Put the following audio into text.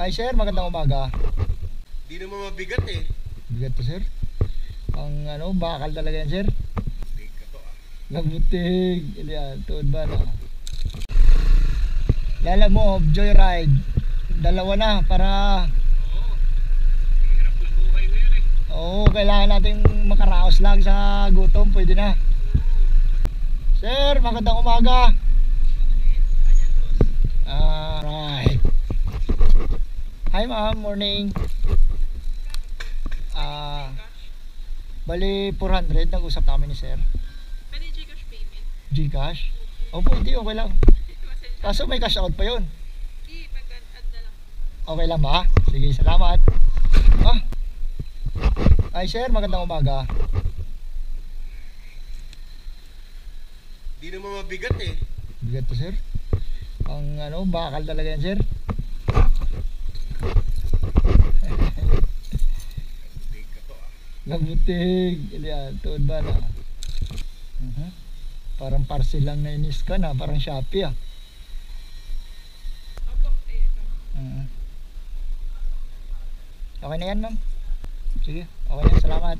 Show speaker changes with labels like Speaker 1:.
Speaker 1: Ay sir, magandang umaga.
Speaker 2: Di naman mabigat eh.
Speaker 1: Bigat to sir. Ang bakal talaga yan sir.
Speaker 2: Big ka to ah.
Speaker 1: Labutig. Yan, tuod ba na. Lala mo, joyride. Dalawa na para
Speaker 2: Oo. Hirap na buhay ngayon eh.
Speaker 1: kailangan nating makaraos lang sa gutom. Pwede na. Sir, magandang umaga. Right. Hi ma'am, morning. Bali 400 nag-usap namin ni sir.
Speaker 3: Pwede Gcash payment?
Speaker 1: Gcash? Opo, hindi, okay lang. Kaso may cash out pa yun.
Speaker 3: Hindi, pag-add na lang.
Speaker 1: Okay lang ba? Sige, salamat. Ay sir, magandang umaga.
Speaker 2: Di naman mabigat eh.
Speaker 1: Bigat to sir. Ang bakal talaga yan sir.
Speaker 2: Big ka to ah.
Speaker 1: Labutig. Yan, tuod ba na. Parang parcel lang na inis ka na. Parang Shopee ah.
Speaker 3: Opo, ayan.
Speaker 1: Okay na yan ma'am. Sige, okay na, salamat.